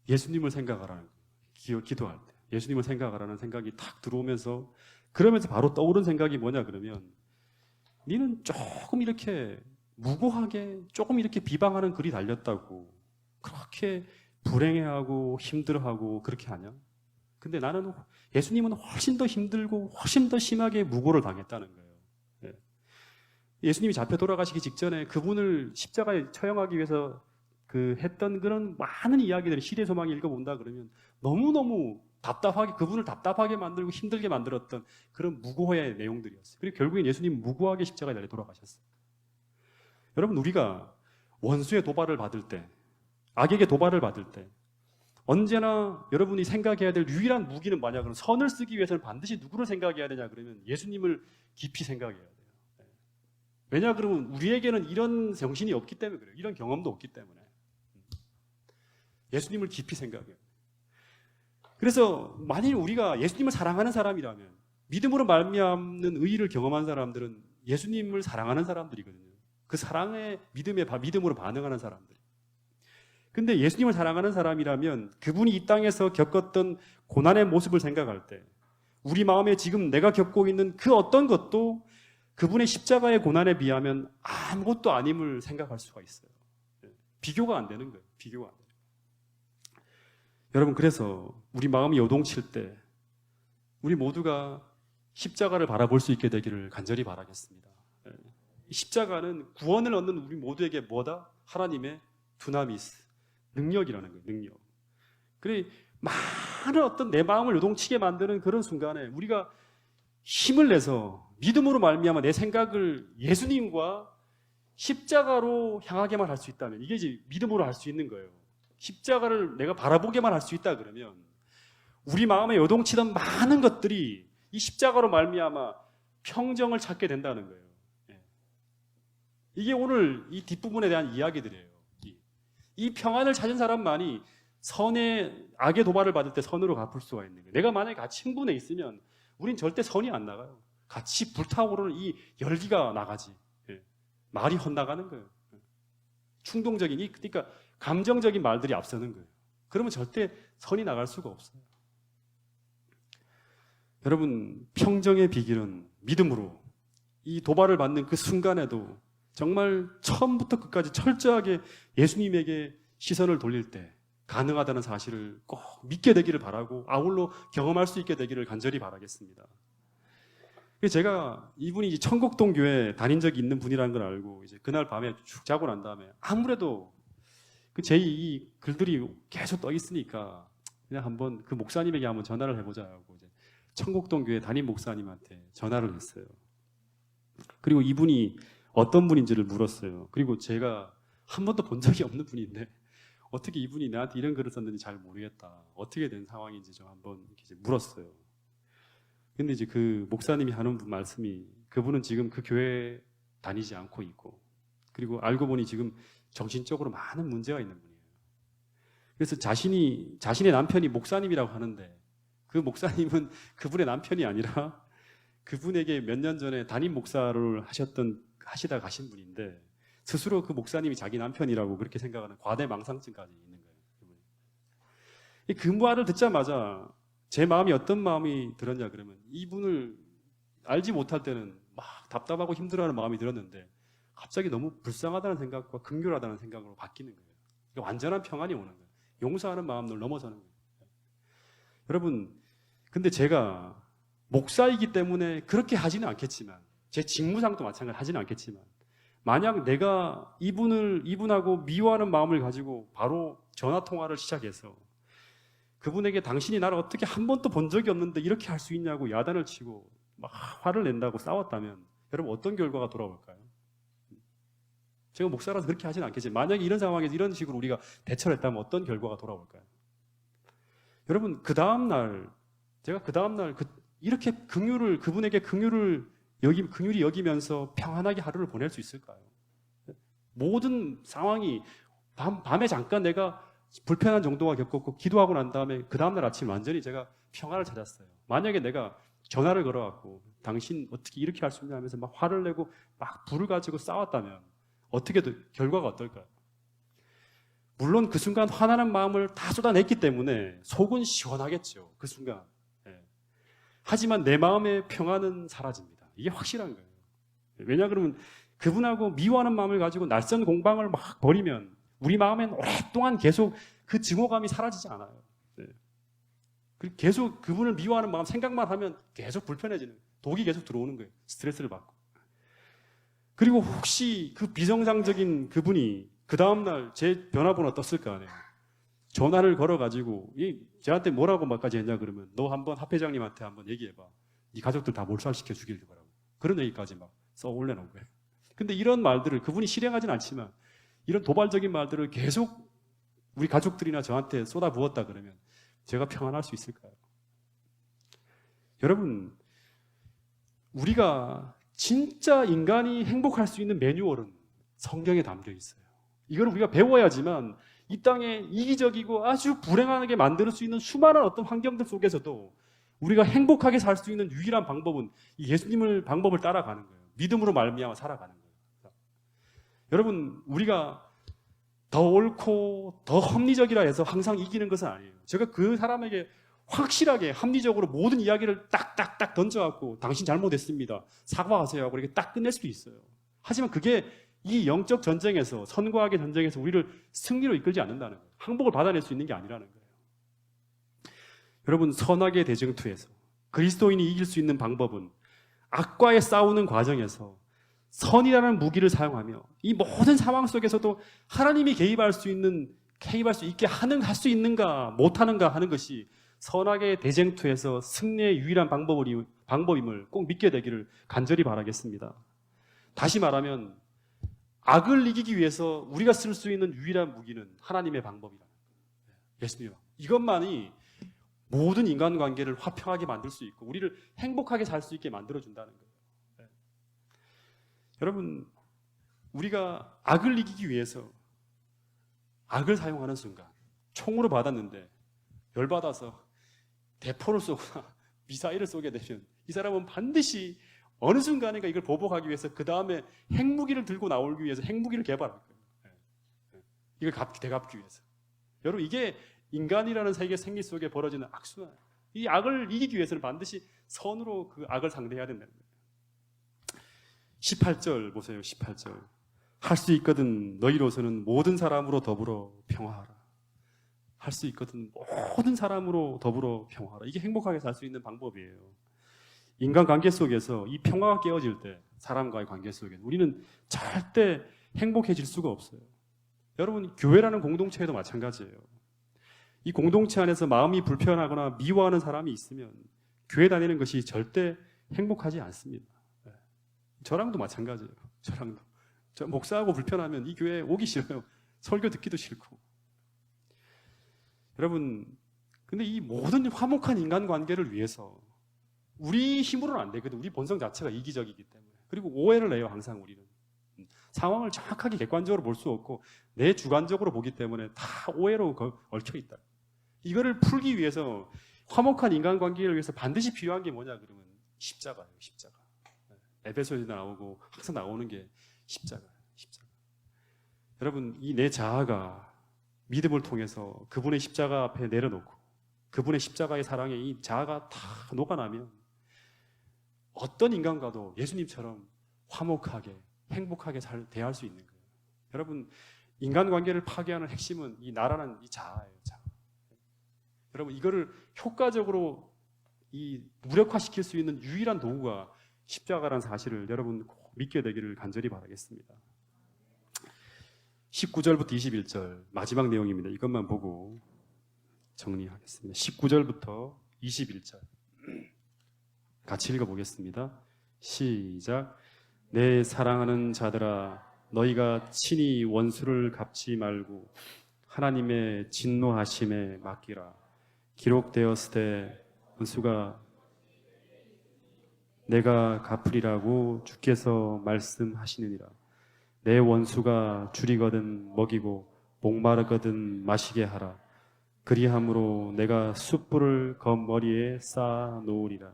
예수님을 생각하라는 거예요. 기도할 때. 예수님을 생각하라는 생각이 탁 들어오면서 그러면서 바로 떠오른 생각이 뭐냐 그러면 니는 조금 이렇게 무고하게 조금 이렇게 비방하는 글이 달렸다고 그렇게 불행해하고 힘들어하고 그렇게 하냐? 근데 나는 예수님은 훨씬 더 힘들고 훨씬 더 심하게 무고를 당했다는 거예요. 예수님이 잡혀 돌아가시기 직전에 그분을 십자가에 처형하기 위해서 그 했던 그런 많은 이야기들을 시대 소망이 읽어본다 그러면 너무너무 답답하게 그분을 답답하게 만들고 힘들게 만들었던 그런 무고의 내용들이었어요. 그리고 결국엔 예수님은 무고하게 십자가에 달려 돌아가셨어요. 여러분 우리가 원수의 도발을 받을 때 악에게 도발을 받을 때 언제나 여러분이 생각해야 될 유일한 무기는 뭐냐 그러면 선을 쓰기 위해서는 반드시 누구를 생각해야 되냐 그러면 예수님을 깊이 생각해야 돼요. 왜냐 그러면 우리에게는 이런 정신이 없기 때문에 그래요. 이런 경험도 없기 때문에. 예수님을 깊이 생각해요. 그래서 만일 우리가 예수님을 사랑하는 사람이라면 믿음으로 말미암는 의의를 경험한 사람들은 예수님을 사랑하는 사람들이거든요. 그 사랑의 믿음으로 반응하는 사람들. 근데 예수님을 사랑하는 사람이라면 그분이 이 땅에서 겪었던 고난의 모습을 생각할 때 우리 마음에 지금 내가 겪고 있는 그 어떤 것도 그분의 십자가의 고난에 비하면 아무것도 아님을 생각할 수가 있어요. 비교가 안 되는 거예요. 비교가 안 돼요. 여러분 그래서 우리 마음이 요동칠 때 우리 모두가 십자가를 바라볼 수 있게 되기를 간절히 바라겠습니다. 십자가는 구원을 얻는 우리 모두에게 뭐다? 하나님의 두나미스, 능력이라는 거예요. 능력. 그래 많은 어떤 내 마음을 요동치게 만드는 그런 순간에 우리가 힘을 내서 믿음으로 말미암아 내 생각을 예수님과 십자가로 향하게만 할 수 있다면, 이게 이제 믿음으로 할 수 있는 거예요. 십자가를 내가 바라보게만 할 수 있다 그러면 우리 마음에 요동치던 많은 것들이 이 십자가로 말미암아 평정을 찾게 된다는 거예요. 이게 오늘 이 뒷부분에 대한 이야기들이에요. 이 평안을 찾은 사람만이 선의 악의 도발을 받을 때 선으로 갚을 수가 있는 거예요. 내가 만약에 같이 흥분해 있으면 우린 절대 선이 안 나가요. 같이 불타오르는 이 열기가 나가지. 말이 헛나가는 거예요. 충동적인, 그러니까 감정적인 말들이 앞서는 거예요. 그러면 절대 선이 나갈 수가 없어요. 여러분, 평정의 비결은 믿음으로 이 도발을 받는 그 순간에도 정말 처음부터 끝까지 철저하게 예수님에게 시선을 돌릴 때 가능하다는 사실을 꼭 믿게 되기를 바라고 아울러 경험할 수 있게 되기를 간절히 바라겠습니다. 제가 이분이 이제 청곡동 교회 다닌 적이 있는 분이라는 걸 알고 이제 그날 밤에 쭉 자고 난 다음에 아무래도 제 이 글들이 계속 떠 있으니까 그냥 한번 그 목사님에게 한번 전화를 해보자 하고 이제 청곡동 교회 담임 목사님한테 전화를 했어요. 그리고 이분이 어떤 분인지를 물었어요. 그리고 제가 한 번도 본 적이 없는 분인데 어떻게 이분이 나한테 이런 글을 썼는지 잘 모르겠다. 어떻게 된 상황인지 좀 한번 이렇게 물었어요. 근데 이제 그 목사님이 하는 말씀이 그분은 지금 그 교회 다니지 않고 있고 그리고 알고 보니 지금 정신적으로 많은 문제가 있는 분이에요. 그래서 자신의 남편이 목사님이라고 하는데 그 목사님은 그분의 남편이 아니라 그분에게 몇 년 전에 담임 목사를 하시다 가신 분인데 스스로 그 목사님이 자기 남편이라고 그렇게 생각하는 과대망상증까지 있는 거예요. 그 말을 듣자마자 제 마음이 어떤 마음이 들었냐 그러면 이분을 알지 못할 때는 막 답답하고 힘들어하는 마음이 들었는데 갑자기 너무 불쌍하다는 생각과 긍휼하다는 생각으로 바뀌는 거예요. 그러니까 완전한 평안이 오는 거예요. 용서하는 마음을 넘어서는 거예요. 여러분, 근데 제가 목사이기 때문에 그렇게 하지는 않겠지만 제 직무상도 마찬가지로 하지는 않겠지만 만약 내가 이분하고 미워하는 마음을 가지고 바로 전화통화를 시작해서 그분에게 당신이 나를 어떻게 한 번도 본 적이 없는데 이렇게 할 수 있냐고 야단을 치고 막 화를 낸다고 싸웠다면 여러분 어떤 결과가 돌아올까요? 제가 목사라서 그렇게 하지는 않겠지만 만약에 이런 상황에서 이런 식으로 우리가 대처를 했다면 어떤 결과가 돌아올까요? 여러분 그 다음날 제가 이렇게 그분에게 긍휼히 여기면서 평안하게 하루를 보낼 수 있을까요? 모든 상황이 밤에 잠깐 내가 불편한 정도가 겪었고 기도하고 난 다음에 그 다음날 아침 완전히 제가 평안을 찾았어요. 만약에 내가 전화를 걸어갖고 당신 어떻게 이렇게 할 수 있냐 하면서 막 화를 내고 막 불을 가지고 싸웠다면 어떻게 결과가 어떨까요? 물론 그 순간 화나는 마음을 다 쏟아냈기 때문에 속은 시원하겠죠. 그 순간. 하지만 내 마음의 평안은 사라집니다. 이게 확실한 거예요. 왜냐 그러면 그분하고 미워하는 마음을 가지고 낯선 공방을 막 벌이면 우리 마음엔 오랫동안 계속 그 증오감이 사라지지 않아요. 계속 그분을 미워하는 마음 생각만 하면 계속 불편해지는 거예요. 독이 계속 들어오는 거예요. 스트레스를 받고. 그리고 혹시 그 비정상적인 그분이 그 다음날 제 전화번호 떴을 거 아니에요. 전화를 걸어가지고 저한테 뭐라고 막까지 했냐 그러면 너 한번 합회장님한테 한번 얘기해봐. 네 가족들 다 몰살시켜 죽일 거라고. 그런 얘기까지 막 써 올려놓은 거예요. 근데 이런 말들을 그분이 실행하진 않지만 이런 도발적인 말들을 계속 우리 가족들이나 저한테 쏟아부었다 그러면 제가 평안할 수 있을까요? 여러분 우리가 진짜 인간이 행복할 수 있는 매뉴얼은 성경에 담겨 있어요. 이걸 우리가 배워야지만 이 땅에 이기적이고 아주 불행하게 만들 수 있는 수많은 어떤 환경들 속에서도 우리가 행복하게 살 수 있는 유일한 방법은 예수님을 방법을 따라가는 거예요. 믿음으로 말미암아 살아가는 거예요. 여러분 우리가 더 옳고 더 합리적이라 해서 항상 이기는 것은 아니에요. 제가 그 사람에게 확실하게 합리적으로 모든 이야기를 딱딱딱 던져갖고 당신 잘못했습니다. 사과하세요 하고 이렇게 딱 끝낼 수도 있어요. 하지만 그게 이 영적 전쟁에서 선과 악의 전쟁에서 우리를 승리로 이끌지 않는다는 거예요. 항복을 받아낼 수 있는 게 아니라는 거예요. 여러분 선악의 대쟁투에서 그리스도인이 이길 수 있는 방법은 악과의 싸우는 과정에서 선이라는 무기를 사용하며 이 모든 상황 속에서도 하나님이 개입할 수 있는 개입할 수 있게 할 수 있는가 못하는가 하는 것이 선악의 대쟁투에서 승리의 유일한 방법임을 꼭 믿게 되기를 간절히 바라겠습니다. 다시 말하면 악을 이기기 위해서 우리가 쓸 수 있는 유일한 무기는 하나님의 방법이다. 예수님, 이것만이 모든 인간관계를 화평하게 만들 수 있고 우리를 행복하게 살 수 있게 만들어준다는 거예요. 네. 여러분, 우리가 악을 이기기 위해서 악을 사용하는 순간 총으로 받았는데 열받아서 대포를 쏘거나 미사일을 쏘게 되면 이 사람은 반드시 어느 순간인가 이걸 보복하기 위해서 그 다음에 핵무기를 들고 나오기 위해서 핵무기를 개발할 거예요. 네. 이걸 되갚기 위해서. 여러분, 이게 인간이라는 세계 생리 속에 벌어지는 악순환. 이 악을 이기기 위해서는 반드시 선으로 그 악을 상대해야 된다는 거예요. 18절 보세요. 18절. 할 수 있거든 너희로서는 모든 사람으로 더불어 평화하라. 할 수 있거든 모든 사람으로 더불어 평화하라. 이게 행복하게 살 수 있는 방법이에요. 인간관계 속에서 이 평화가 깨어질 때 사람과의 관계 속에 우리는 절대 행복해질 수가 없어요. 여러분, 교회라는 공동체에도 마찬가지예요. 이 공동체 안에서 마음이 불편하거나 미워하는 사람이 있으면 교회 다니는 것이 절대 행복하지 않습니다. 저랑도 마찬가지예요. 저랑도. 저 목사하고 불편하면 이 교회에 오기 싫어요. 설교 듣기도 싫고. 여러분, 근데 이 모든 화목한 인간관계를 위해서 우리 힘으로는 안 되거든. 우리 본성 자체가 이기적이기 때문에. 그리고 오해를 해요, 항상 우리는. 상황을 정확하게 객관적으로 볼 수 없고 내 주관적으로 보기 때문에 다 오해로 얽혀 있다. 이거를 풀기 위해서 화목한 인간관계를 위해서 반드시 필요한 게 뭐냐 그러면 십자가예요. 십자가. 에베소에도 나오고 항상 나오는 게 십자가예요. 십자가. 여러분, 이 내 자아가 믿음을 통해서 그분의 십자가 앞에 내려놓고 그분의 십자가의 사랑에 이 자아가 다 녹아나면 어떤 인간과도 예수님처럼 화목하게 행복하게 대할 수 있는 거예요. 여러분, 인간관계를 파괴하는 핵심은 이 나라는 이 자아예요. 자아. 여러분, 이거를 효과적으로 무력화시킬 수 있는 유일한 도구가 십자가라는 사실을 여러분 꼭 믿게 되기를 간절히 바라겠습니다. 19절부터 21절 마지막 내용입니다. 이것만 보고 정리하겠습니다. 19절부터 21절 같이 읽어보겠습니다. 시작. 내 사랑하는 자들아, 너희가 친히 원수를 갚지 말고 하나님의 진노하심에 맡기라. 기록되었을 때 원수가 내가 갚으리라고 주께서 말씀하시느니라. 내 원수가 줄이거든 먹이고 목마르거든 마시게 하라. 그리함으로 내가 숯불을 겉머리에 쌓아 놓으리라.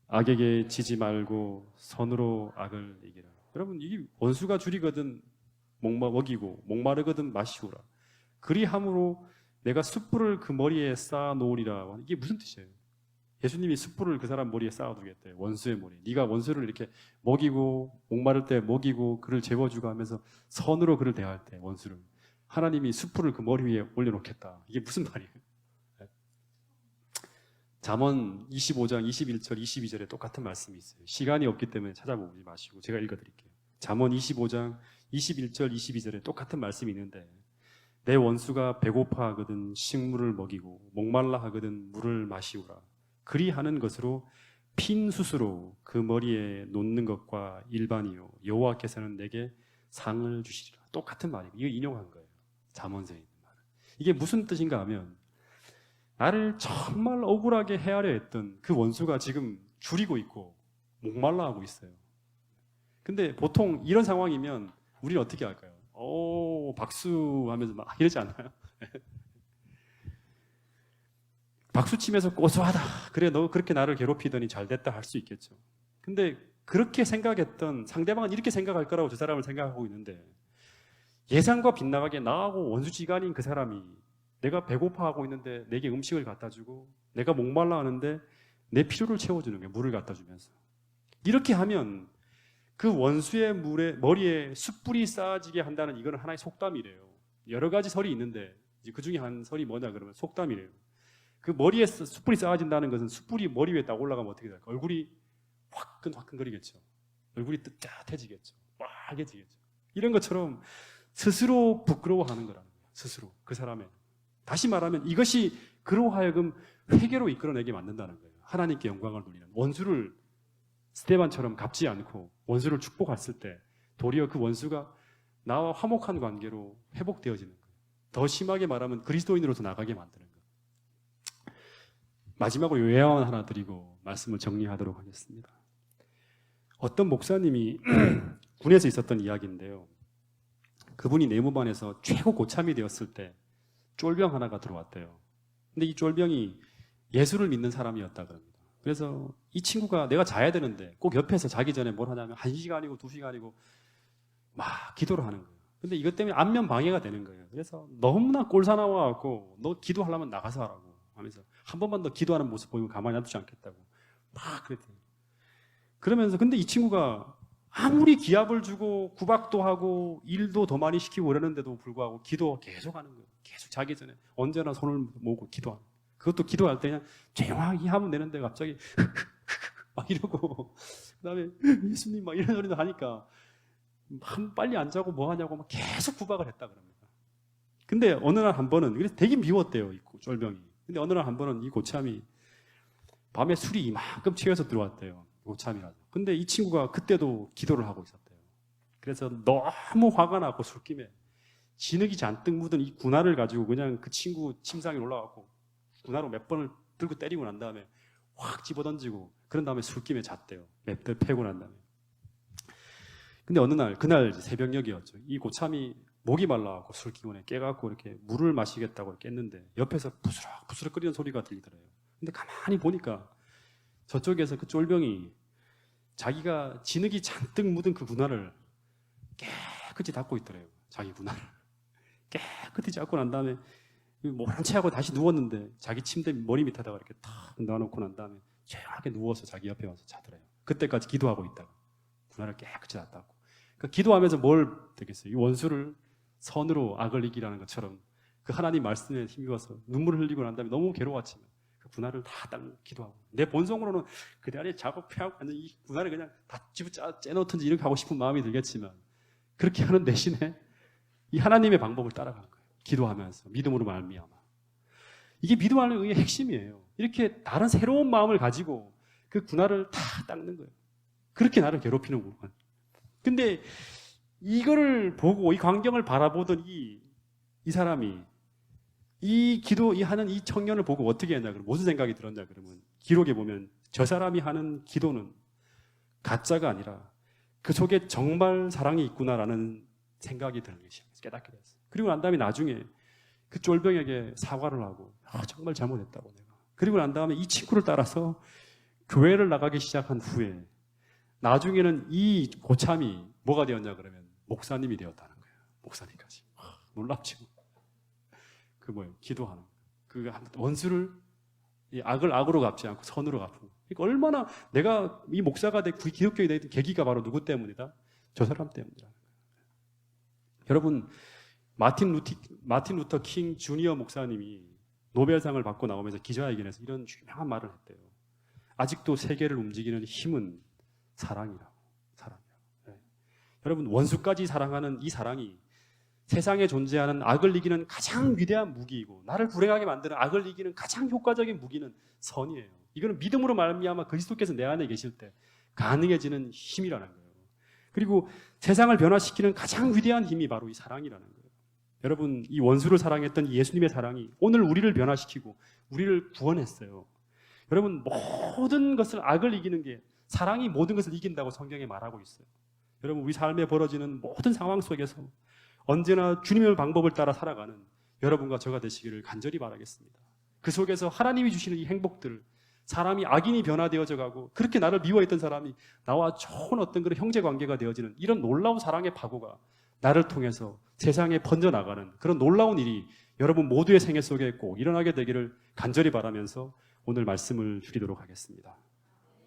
악에게 지지 말고 선으로 악을 이기라. 여러분, 이 원수가 줄이거든 먹이고 목마르거든 마시우라. 그리함으로 내가 숯불을 그 머리에 쌓아 놓으리라. 이게 무슨 뜻이에요? 예수님이 숯불을 그 사람 머리에 쌓아두겠대요. 원수의 머리. 네가 원수를 이렇게 먹이고 목마를 때 먹이고 그를 재워주고 하면서 선으로 그를 대할 때 원수를 하나님이 숯불을 그 머리 위에 올려놓겠다. 이게 무슨 말이에요? 잠언 25장 21절 22절에 똑같은 말씀이 있어요. 시간이 없기 때문에 찾아보지 마시고 제가 읽어드릴게요. 잠언 25장 21절 22절에 똑같은 말씀이 있는데 내 원수가 배고파 하거든 식물을 먹이고 목말라 하거든 물을 마시우라. 그리하는 것으로 핀 숯으로 그 머리에 놓는 것과 일반이요 여호와께서는 내게 상을 주시리라. 똑같은 말이에요. 이거 인용한 거예요. 잠언서에 있는 말. 이게 무슨 뜻인가 하면 나를 정말 억울하게 헤아려 했던 그 원수가 지금 줄이고 있고 목말라 하고 있어요. 근데 보통 이런 상황이면 우리는 어떻게 할까요? 오, 박수 하면서 막 이러지 않나요? 박수 치면서 고소하다. 그래, 너 그렇게 나를 괴롭히더니 잘 됐다 할 수 있겠죠. 근데 그렇게 생각했던 상대방은 이렇게 생각할 거라고 저 사람을 생각하고 있는데 예상과 빗나가게 나하고 원수지간인 그 사람이 내가 배고파하고 있는데 내게 음식을 갖다 주고 내가 목말라 하는데 내 필요를 채워주는 거예요. 물을 갖다 주면서. 이렇게 하면 그 원수의 머리에 숯불이 쌓아지게 한다는 이거는 하나의 속담이래요. 여러 가지 설이 있는데 그 중에 한 설이 뭐냐 그러면 속담이래요. 그 머리에 숯불이 쌓아진다는 것은 숯불이 머리 위에 딱 올라가면 어떻게 될까? 얼굴이 화끈화끈거리겠죠. 얼굴이 뜨뜻해지겠죠. 빨개지겠죠. 이런 것처럼 스스로 부끄러워하는 거라는 거예요. 스스로 그 사람의. 다시 말하면 이것이 그로 하여금 회개로 이끌어내게 만든다는 거예요. 하나님께 영광을 돌리는. 원수를 스데반처럼 갚지 않고 원수를 축복했을 때 도리어 그 원수가 나와 화목한 관계로 회복되어지는 거예요. 더 심하게 말하면 그리스도인으로서 나가게 만드는 거예요. 마지막으로 요약을 하나 드리고 말씀을 정리하도록 하겠습니다. 어떤 목사님이 군에서 있었던 이야기인데요. 그분이 내무반에서 최고 고참이 되었을 때 쫄병 하나가 들어왔대요. 근데 이 쫄병이 예수를 믿는 사람이었다 그럽니다. 그래서 이 친구가 내가 자야 되는데 꼭 옆에서 자기 전에 뭘 하냐면 1시간이고 2시간이고 막 기도를 하는 거예요. 근데 이것 때문에 안면 방해가 되는 거예요. 그래서 너무나 꼴사나워갖고 너 기도하려면 나가서 하라고 하면서 한 번만 더 기도하는 모습 보이면 가만히 놔두지 않겠다고 막 그랬대요. 그러면서 근데 이 친구가 아무리 기합을 주고 구박도 하고 일도 더 많이 시키고 그러는데도 불구하고 기도 계속 하는 거예요. 계속 자기 전에 언제나 손을 모으고 기도하는 거예요. 그것도 기도할 때 그냥 조용하게 하면 되는데 갑자기 막 이러고 그다음에 예수님 막 이런 소리도 하니까 빨리 안 자고 뭐 하냐고 막 계속 구박을 했다 그럽니다. 근데 어느 날 한 번은 그래서 되게 미웠대요, 이 쫄병이. 근데 어느 날 한 번은 이 고참이 밤에 술이 이만큼 취해서 들어왔대요. 고참이라서. 근데 이 친구가 그때도 기도를 하고 있었대요. 그래서 너무 화가 나고 술김에 진흙이 잔뜩 묻은 이 군화를 가지고 그냥 그 친구 침상에 올라가고 군화로 몇 번을 들고 때리고 난 다음에 확 집어던지고 그런 다음에 술김에 잤대요. 몇 대 패고 난 다음에. 근데 어느 날, 그날 새벽녘이었죠. 이 고참이 목이 말라갖고 술 기운에 깨갖고 이렇게 물을 마시겠다고 깼는데 옆에서 부스럭 끓이는 소리가 들리더래요. 근데 가만히 보니까 저쪽에서 그 쫄병이 자기가 진흙이 잔뜩 묻은 그 군화를 깨끗이 닦고 있더래요. 자기 군화를. 깨끗이 닦고 난 다음에 모른 채 하고 다시 누웠는데 자기 침대 머리 밑에다가 이렇게 탁 놔놓고 난 다음에 조용하게 누워서 자기 옆에 와서 자더래요. 그때까지 기도하고 있다가 군화를 깨끗이 다 닦고. 그러니까 기도하면서 뭘 되겠어요? 이 원수를 선으로 악을 이기라는 것처럼 그 하나님 말씀에 힘입어서 눈물을 흘리고 난 다음에 너무 괴로웠지만 그 군화를 다 딱 기도하고 내 본성으로는 그 자리에 작업해하고 완전 이 군화를 그냥 다 째놓든지 이렇게 하고 싶은 마음이 들겠지만 그렇게 하는 대신에 이 하나님의 방법을 따라가는 거예요. 기도하면서 믿음으로 말미암아. 이게 믿음하는 의의 핵심이에요. 이렇게 다른 새로운 마음을 가지고 그 군화를 다 닦는 거예요. 그렇게 나를 괴롭히는구나. 근데 이거를 보고 이 광경을 바라보던 이 사람이 이 하는 이 청년을 보고 어떻게 했냐 그러면 무슨 생각이 들었냐 그러면 기록에 보면 저 사람이 하는 기도는 가짜가 아니라 그 속에 정말 사랑이 있구나라는 생각이 드는 것이 깨닫게 됐어요. 그리고 난 다음에 나중에 그 쫄병에게 사과를 하고 정말 잘못했다고 내가. 그리고 난 다음에 이 친구를 따라서 교회를 나가기 시작한 후에 나중에는 이 고참이 뭐가 되었냐 그러면 목사님이 되었다는 거예요. 목사님까지. 놀랍죠. 그 뭐예요? 기도하는. 그 원수를 이 악을 악으로 갚지 않고 선으로 갚고. 그러니까 얼마나 내가 이 목사가 되고 기독교에 대한 계기가 바로 누구 때문이다? 저 사람 때문이다. 여러분 마틴 루터 킹 주니어 목사님이 노벨상을 받고 나오면서 기자회견에서 이런 유명한 말을 했대요. 아직도 세계를 움직이는 힘은 사랑이라고. 네. 여러분 원수까지 사랑하는 이 사랑이 세상에 존재하는 악을 이기는 가장 위대한 무기이고 나를 불행하게 만드는 악을 이기는 가장 효과적인 무기는 선이에요. 이거는 믿음으로 말미암아 그리스도께서 내 안에 계실 때 가능해지는 힘이라는 거예요. 그리고 세상을 변화시키는 가장 위대한 힘이 바로 이 사랑이라는 거예요. 여러분 이 원수를 사랑했던 예수님의 사랑이 오늘 우리를 변화시키고 우리를 구원했어요. 여러분 모든 것을 악을 이기는 게 사랑이 모든 것을 이긴다고 성경에 말하고 있어요. 여러분 우리 삶에 벌어지는 모든 상황 속에서 언제나 주님의 방법을 따라 살아가는 여러분과 저가 되시기를 간절히 바라겠습니다. 그 속에서 하나님이 주시는 이 행복들을 사람이 악인이 변화되어져 가고 그렇게 나를 미워했던 사람이 나와 좋은 어떤 그런 형제관계가 되어지는 이런 놀라운 사랑의 파고가 나를 통해서 세상에 번져나가는 그런 놀라운 일이 여러분 모두의 생애 속에 꼭 일어나게 되기를 간절히 바라면서 오늘 말씀을 줄이도록 하겠습니다.